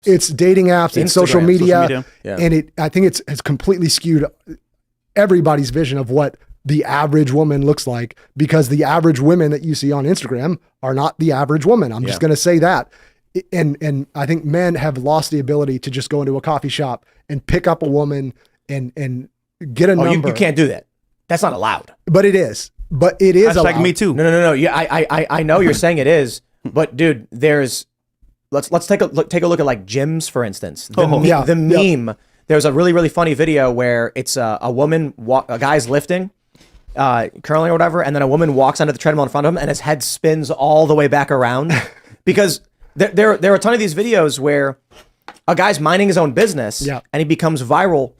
It's dating apps, it's social media. Yeah. And I think it's completely skewed everybody's vision of what the average woman looks like, because the average women that you see on Instagram are not the average woman. I'm just going to say that. And I think men have lost the ability to just go into a coffee shop and pick up a woman and get a number. You can't do that. That's not allowed. But it is. But it is allowed. Like me too. No. Yeah, I know you're saying it is, but dude, let's take a look at like gyms, for instance. The meme. There's a really funny video where it's a woman, a guy's lifting, curling or whatever, and then a woman walks onto the treadmill in front of him, and his head spins all the way back around, because there are a ton of these videos where a guy's minding his own business, and he becomes viral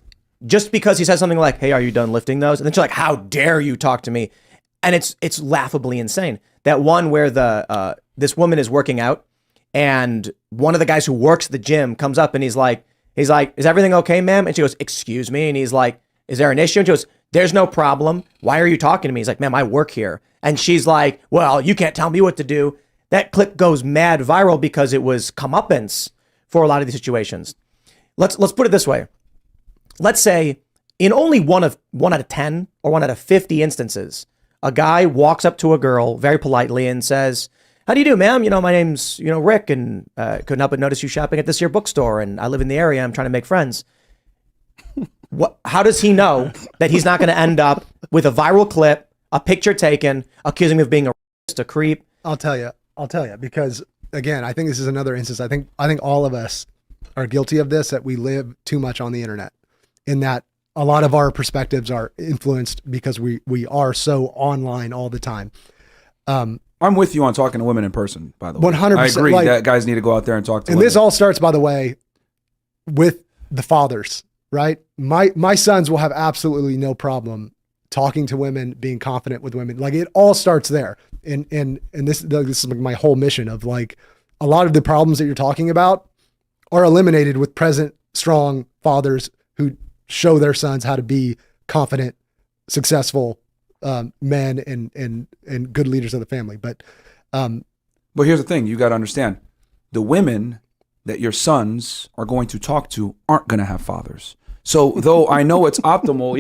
just because he says something like, "Hey, are you done lifting those?" And then she's like, "How dare you talk to me?" And it's laughably insane. That one where this woman is working out, and one of the guys who works the gym comes up and he's like, "Is everything okay, ma'am?" And she goes, "Excuse me." And he's like, "Is there an issue?" And she goes, "There's no problem. Why are you talking to me?" He's like, "Ma'am, I work here." And she's like, "Well, you can't tell me what to do." That clip goes mad viral because it was comeuppance for a lot of these situations. Let's put it this way. Let's say in only one out of 10 or 1 out of 50 instances, a guy walks up to a girl very politely and says, "How do you do, ma'am? My name's, Rick, and couldn't help but notice you shopping at this here bookstore, and I live in the area. I'm trying to make friends." How does he know that he's not going to end up with a viral clip, a picture taken, accusing him of being a racist, a creep? I'll tell you, because again, I think this is another instance. I think all of us are guilty of this, that we live too much on the internet, in that a lot of our perspectives are influenced because we are so online all the time. I'm with you on talking to women in person, by the way. 100%. I agree that guys need to go out there and talk to women. And this all starts, by the way, with the fathers, right? My sons will have absolutely no problem talking to women, being confident with women. Like, it all starts there. And this is my whole mission of, like, a lot of the problems that you're talking about are eliminated with present, strong fathers who show their sons how to be confident, successful men and good leaders of the family. But here's the thing. You got to understand, the women that your sons are going to talk to aren't going to have fathers. So though I know it's optimal,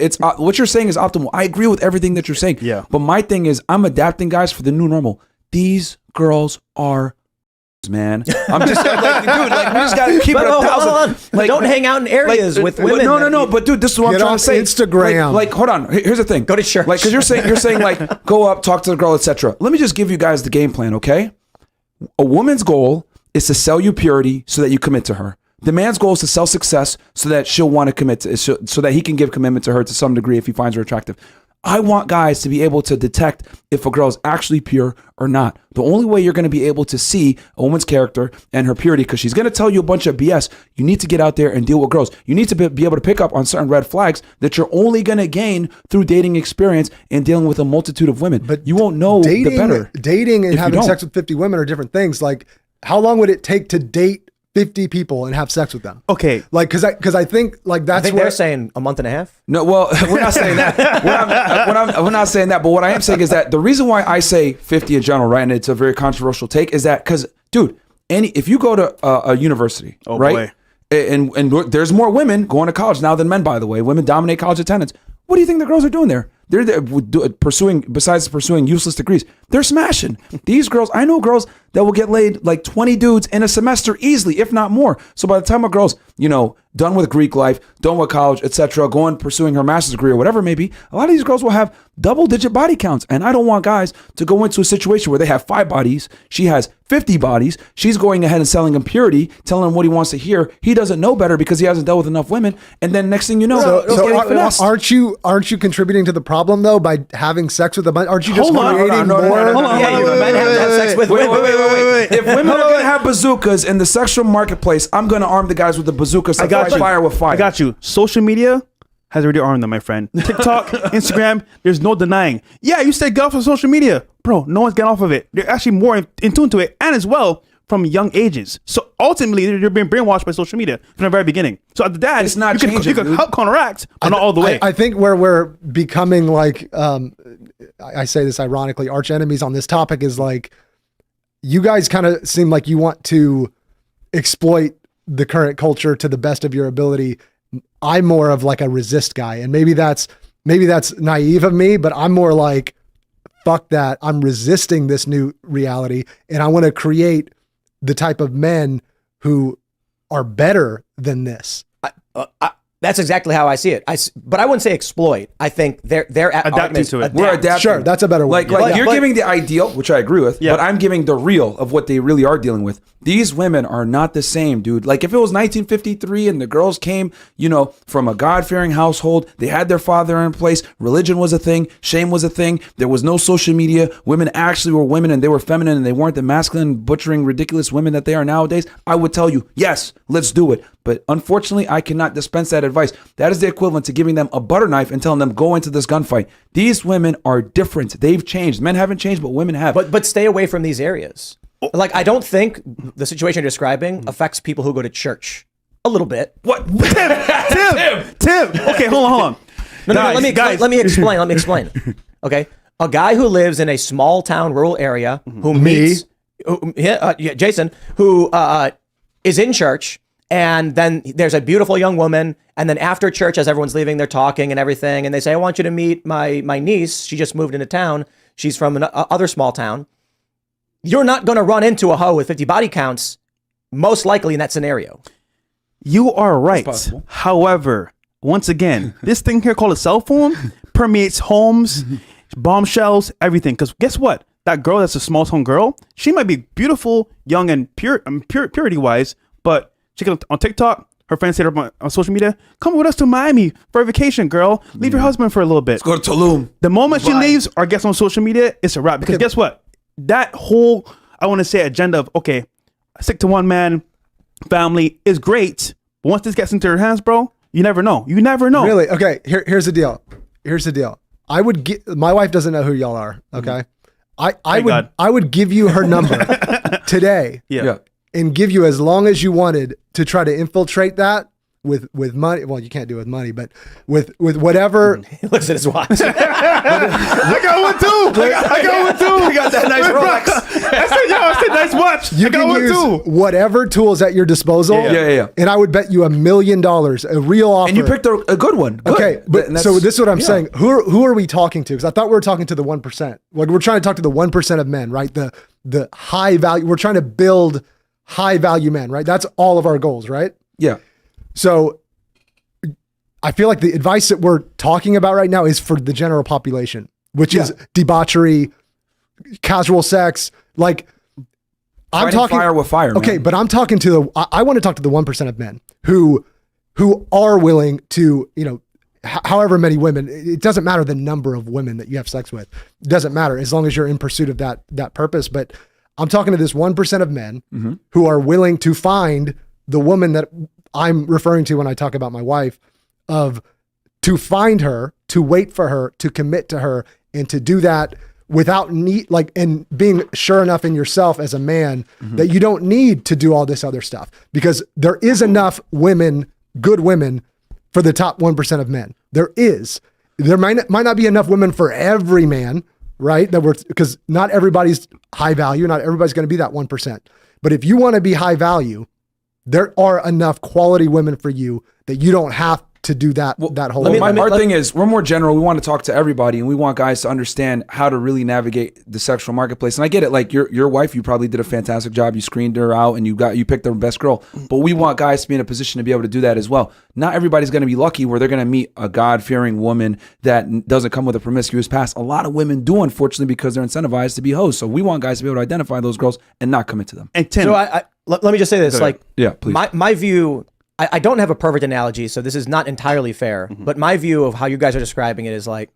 it's what you're saying is optimal. I agree with everything that you're saying. Yeah. But my thing is, I'm adapting guys for the new normal. These girls are, man. I'm just like, dude, like, we just gotta keep it 1,000. Like, don't hang out in areas with women. No. But dude, this is what I'm trying to say. Instagram. Like, hold on. Here's the thing. Go to church. Like, because you're saying like, go up, talk to the girl, etc. Let me just give you guys the game plan, okay? A woman's goal is to sell you purity so that you commit to her. The man's goal is to sell success so that she'll want to commit to, so that he can give commitment to her to some degree if he finds her attractive. I want guys to be able to detect if a girl is actually pure or not. The only way you're going to be able to see a woman's character and her purity, because she's going to tell you a bunch of BS, you need to get out there and deal with girls. You need to be able to pick up on certain red flags that you're only going to gain through dating experience and dealing with a multitude of women. But you won't know the better. Dating and having sex with 50 women are different things. Like, how long would it take to date 50 people and have sex with them? Okay. Like, cause I think like that's what they're saying, a month and a half. No, well, we're not saying that. We're not saying that. But what I am saying is that the reason why I say 50 in general, right, and it's a very controversial take, is that because, dude, if you go to a university, right, and there's more women going to college now than men, by the way. Women dominate college attendance. What do you think the girls are doing there? They're besides pursuing useless degrees, they're smashing. These girls, I know girls that will get laid like 20 dudes in a semester easily, if not more. So by the time a girl's, done with Greek life, done with college, etc., pursuing her master's degree or whatever it may be, a lot of these girls will have double-digit body counts. And I don't want guys to go into a situation where they have 5 bodies, she has 50 bodies, she's going ahead and selling him purity, telling him what he wants to hear. He doesn't know better because he hasn't dealt with enough women. And then next thing you know, he's getting finessed. Aren't you contributing to the problem though by having sex with a bunch? Aren't you just creating more? Men have to have sex with women. Wait. If women are going to have bazookas in the sexual marketplace, I'm going to arm the guys with the bazookas. I got fire with fire. I got you. Social media has already armed them, my friend. TikTok, Instagram, there's no denying. Yeah, you said get off of social media. Bro, no one's getting off of it. They're actually more in tune to it, and as well from young ages. So ultimately, they're being brainwashed by social media from the very beginning. So at that, it's not changing. You can help counteract, but not all the way. I think where we're becoming like, I say this ironically, arch enemies on this topic is like, you guys kind of seem like you want to exploit the current culture to the best of your ability. I'm more of like a resist guy, and maybe that's naive of me, but I'm more like, fuck that. I'm resisting this new reality, and I want to create the type of men who are better than this. That's exactly how I see it. But I wouldn't say exploit. I think they're adapting to it. We're adapting. Sure, that's a better word. Like you're giving the ideal, which I agree with, Yeah. but I'm giving the real of what they really are dealing with. These women are not the same, dude. Like if it was 1953 and the girls came, from a God-fearing household, they had their father in place, religion was a thing, shame was a thing, there was no social media, women actually were women and they were feminine and they weren't the masculine, butchering, ridiculous women that they are nowadays, I would tell you, yes, let's do it. But unfortunately, I cannot dispense that advice. That is the equivalent to giving them a butter knife and telling them, go into this gunfight. These women are different. They've changed. Men haven't changed, but women have. But stay away from these areas. Like, I don't think the situation you're describing affects people who go to church. A little bit. What? Tim. Okay, hold on. No, let me explain. Okay, a guy who lives in a small town, rural area, who meets, Jason, who is in church, and then there's a beautiful young woman, and then after church, as everyone's leaving, they're talking and everything, and they say, "I want you to meet my niece. She just moved into town. She's from another small town." You're not going to run into a hoe with 50 body counts, most likely in that scenario. You are right. However, once again, this thing here called a cell phone permeates homes, bombshells, everything. Because guess what? That girl that's a small town girl, she might be beautiful, young, and purity-wise, but she can on TikTok, her friends hit her on social media, come with us to Miami for a vacation, girl. Leave your husband for a little bit. Let's go to Tulum. The moment she leaves or gets on social media, it's a wrap. Because guess what? That whole, I want to say, agenda of, okay, stick to one man, family is great. But once this gets into her hands, bro, you never know. You never know. Really? Okay. Here's the deal. I would get, my wife doesn't know who y'all are. Okay. I would give you her number today. Yeah. And give you as long as you wanted to try to infiltrate that with money. Well, you can't do it with money, but with whatever. He looks at his watch. I got one too. I got one too. You got that nice Rolex. I said nice watch. You I got can one use too. whatever tools at your disposal. Yeah. And I would bet you $1 million, a real offer. And you picked a good one. Good. Okay, but so this is what I'm saying. Who are we talking to? Because I thought we were talking to the 1%. Like we're trying to talk to the 1% of men, right? The high value. We're trying to build high value men, right? That's all of our goals, right? Yeah. So I feel like the advice that we're talking about right now is for the general population, which is debauchery, casual sex. Like I'm talking fire with fire. Okay, man. but I'm talking to I want to talk to the 1% of men who are willing to, however many women, it doesn't matter the number of women that you have sex with. It doesn't matter as long as you're in pursuit of that purpose. But I'm talking to this 1% of men who are willing to find the woman that I'm referring to when I talk about my wife, to find her, to wait for her, to commit to her, and to do that without and being sure enough in yourself as a man that you don't need to do all this other stuff, because there is enough women, good women, for the top 1% of men. There might not be enough women for every man, right? Because not everybody's high value, not everybody's going to be that 1%. But if you want to be high value, there are enough quality women for you that you don't have to do that whole. Our thing is we're more general. We want to talk to everybody, and we want guys to understand how to really navigate the sexual marketplace. And I get it. Like your wife, you probably did a fantastic job. You screened her out, and you picked the best girl. But we want guys to be in a position to be able to do that as well. Not everybody's going to be lucky where they're going to meet a God-fearing woman that doesn't come with a promiscuous past. A lot of women do, unfortunately, because they're incentivized to be hoes. So we want guys to be able to identify those girls and not commit to them. And Tim, So let me just say this. Like, yeah, please. My view. I don't have a perfect analogy, so this is not entirely fair, but my view of how you guys are describing it is like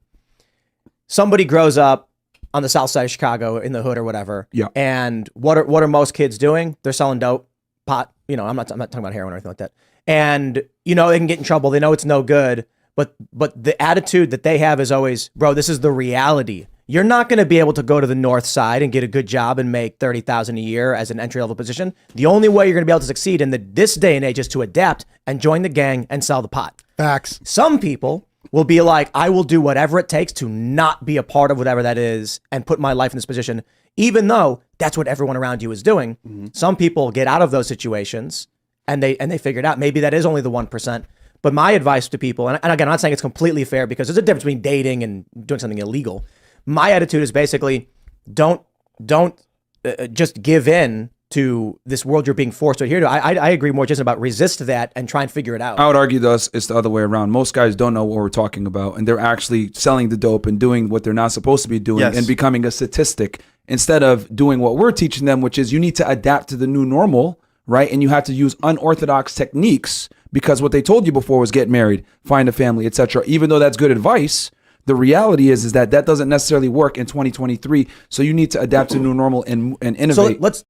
somebody grows up on the south side of Chicago in the hood or whatever. Yeah. And what are most kids doing? They're selling dope, pot, I'm not talking about heroin or anything like that. And they can get in trouble. They know it's no good, but the attitude that they have is always, bro, this is the reality. You're not going to be able to go to the north side and get a good job and make $30,000 a year as an entry-level position. The only way you're going to be able to succeed in this day and age is to adapt and join the gang and sell the pot. Facts. Some people will be like, I will do whatever it takes to not be a part of whatever that is and put my life in this position, even though that's what everyone around you is doing. Some people get out of those situations and they figured out maybe that is only the 1%. But my advice to people, and again, I'm not saying it's completely fair because there's a difference between dating and doing something illegal. My attitude is basically don't just give in to this world you're being forced to adhere to. I agree more just about resist that and try and figure it out. I would argue thus it's the other way around. Most guys don't know what we're talking about, and they're actually selling the dope and doing what they're not supposed to be doing and becoming a statistic instead of doing what we're teaching them, which is you need to adapt to the new normal, right? And you have to use unorthodox techniques because what they told you before was get married, find a family, etc. Even though that's good advice, the reality is that doesn't necessarily work in 2023. So you need to adapt to new normal and innovate. So let's